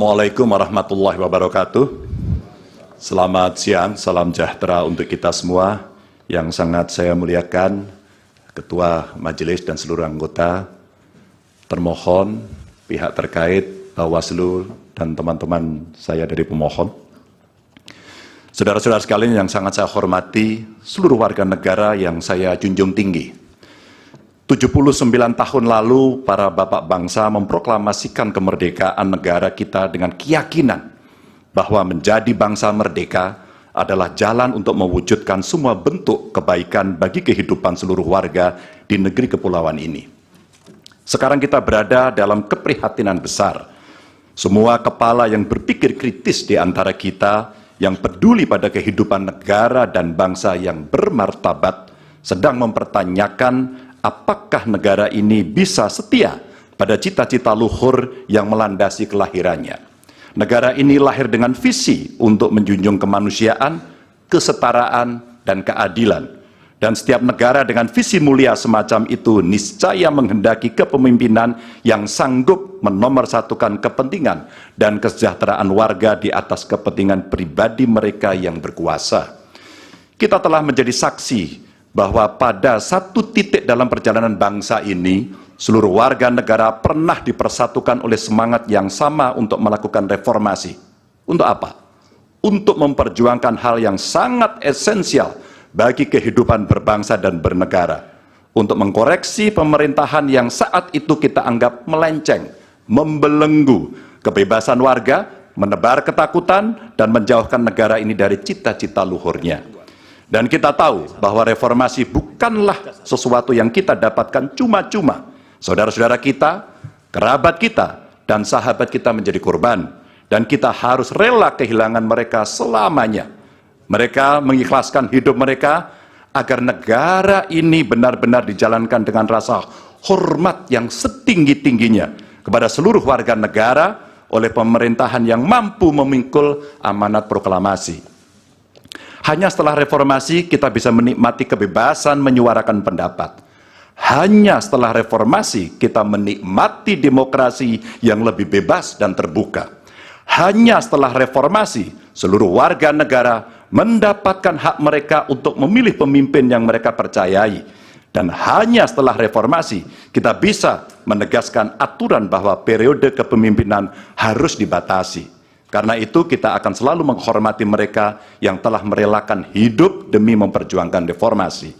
Assalamualaikum warahmatullahi wabarakatuh. Selamat siang, salam sejahtera untuk kita semua. Yang sangat saya muliakan Ketua Majelis dan seluruh anggota, termohon, pihak terkait, Bawaslu, dan teman-teman saya dari pemohon. Saudara-saudara sekalian yang sangat saya hormati, seluruh warga negara yang saya junjung tinggi. 79 tahun lalu, para bapak bangsa memproklamasikan kemerdekaan negara kita dengan keyakinan bahwa menjadi bangsa merdeka adalah jalan untuk mewujudkan semua bentuk kebaikan bagi kehidupan seluruh warga di negeri kepulauan ini. Sekarang kita berada dalam keprihatinan besar. Semua kepala yang berpikir kritis di antara kita, yang peduli pada kehidupan negara dan bangsa yang bermartabat, sedang mempertanyakan apakah negara ini bisa setia pada cita-cita luhur yang melandasi kelahirannya. Negara ini lahir dengan visi untuk menjunjung kemanusiaan, kesetaraan, dan keadilan. Dan setiap negara dengan visi mulia semacam itu niscaya menghendaki kepemimpinan yang sanggup menomorsatukan kepentingan dan kesejahteraan warga di atas kepentingan pribadi mereka yang berkuasa. Kita telah menjadi saksi bahwa pada satu titik dalam perjalanan bangsa ini, seluruh warga negara pernah dipersatukan oleh semangat yang sama untuk melakukan reformasi. Untuk apa? Untuk memperjuangkan hal yang sangat esensial bagi kehidupan berbangsa dan bernegara. Untuk mengkoreksi pemerintahan yang saat itu kita anggap melenceng, membelenggu kebebasan warga, menebar ketakutan, dan menjauhkan negara ini dari cita-cita luhurnya. Dan kita tahu bahwa reformasi bukanlah sesuatu yang kita dapatkan cuma-cuma. Saudara-saudara kita, kerabat kita, dan sahabat kita menjadi korban. Dan kita harus rela kehilangan mereka selamanya. Mereka mengikhlaskan hidup mereka agar negara ini benar-benar dijalankan dengan rasa hormat yang setinggi-tingginya kepada seluruh warga negara oleh pemerintahan yang mampu memikul amanat proklamasi. Hanya setelah reformasi kita bisa menikmati kebebasan menyuarakan pendapat. Hanya setelah reformasi kita menikmati demokrasi yang lebih bebas dan terbuka. Hanya setelah reformasi seluruh warga negara mendapatkan hak mereka untuk memilih pemimpin yang mereka percayai. Dan hanya setelah reformasi kita bisa menegaskan aturan bahwa periode kepemimpinan harus dibatasi. Karena itu kita akan selalu menghormati mereka yang telah merelakan hidup demi memperjuangkan reformasi.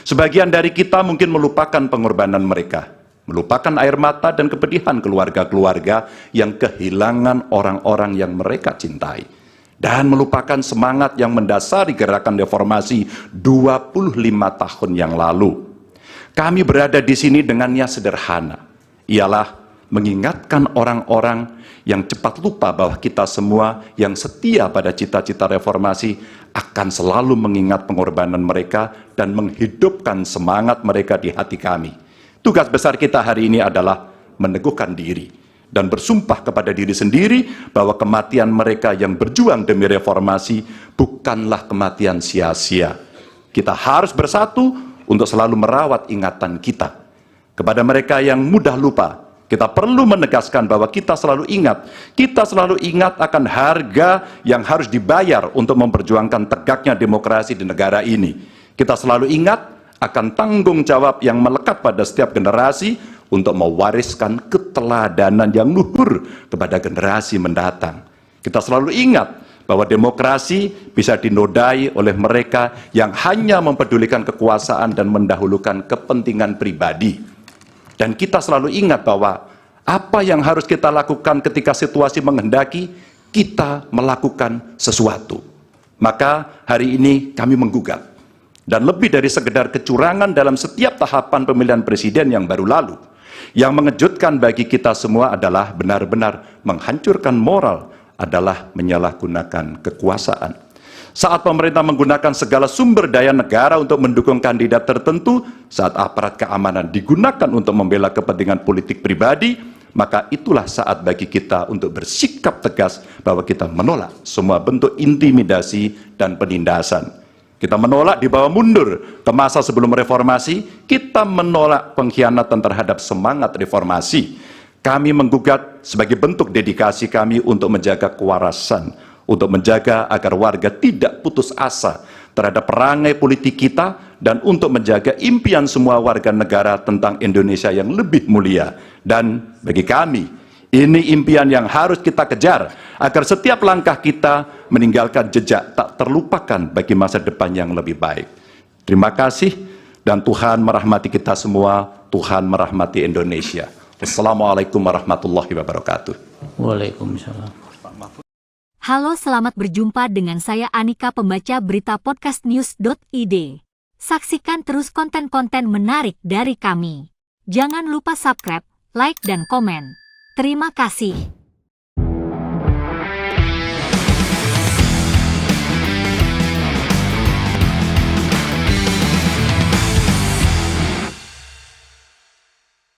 Sebagian dari kita mungkin melupakan pengorbanan mereka, melupakan air mata dan kepedihan keluarga-keluarga yang kehilangan orang-orang yang mereka cintai, dan melupakan semangat yang mendasari gerakan reformasi 25 tahun yang lalu. Kami berada di sini dengannya sederhana, ialah mengingatkan orang-orang yang cepat lupa bahwa kita semua yang setia pada cita-cita reformasi akan selalu mengingat pengorbanan mereka dan menghidupkan semangat mereka di hati kami. Tugas besar kita hari ini adalah meneguhkan diri dan bersumpah kepada diri sendiri bahwa kematian mereka yang berjuang demi reformasi bukanlah kematian sia-sia. Kita harus bersatu untuk selalu merawat ingatan kita. Kepada mereka yang mudah lupa, kita perlu menegaskan bahwa kita selalu ingat akan harga yang harus dibayar untuk memperjuangkan tegaknya demokrasi di negara ini. Kita selalu ingat akan tanggung jawab yang melekat pada setiap generasi untuk mewariskan keteladanan yang luhur kepada generasi mendatang. Kita selalu ingat bahwa demokrasi bisa dinodai oleh mereka yang hanya mempedulikan kekuasaan dan mendahulukan kepentingan pribadi. Dan kita selalu ingat bahwa apa yang harus kita lakukan ketika situasi menghendaki, kita melakukan sesuatu. Maka hari ini kami menggugat. Dan lebih dari sekedar kecurangan dalam setiap tahapan pemilihan presiden yang baru lalu. Yang mengejutkan bagi kita semua adalah benar-benar menghancurkan moral, adalah menyalahgunakan kekuasaan. Saat pemerintah menggunakan segala sumber daya negara untuk mendukung kandidat tertentu, saat aparat keamanan digunakan untuk membela kepentingan politik pribadi, maka itulah saat bagi kita untuk bersikap tegas bahwa kita menolak semua bentuk intimidasi dan penindasan. Kita menolak dibawa mundur ke masa sebelum reformasi, kita menolak pengkhianatan terhadap semangat reformasi. Kami menggugat sebagai bentuk dedikasi kami untuk menjaga kewarasan, untuk menjaga agar warga tidak putus asa terhadap perangai politik kita, dan untuk menjaga impian semua warga negara tentang Indonesia yang lebih mulia. Dan bagi kami, ini impian yang harus kita kejar, agar setiap langkah kita meninggalkan jejak tak terlupakan bagi masa depan yang lebih baik. Terima kasih, dan Tuhan merahmati kita semua, Tuhan merahmati Indonesia. Wassalamualaikum warahmatullahi wabarakatuh. Waalaikumsalam. Halo, selamat berjumpa dengan saya Anika, pembaca berita podcastnews.id. Saksikan terus konten-konten menarik dari kami. Jangan lupa subscribe, like, dan komen. Terima kasih.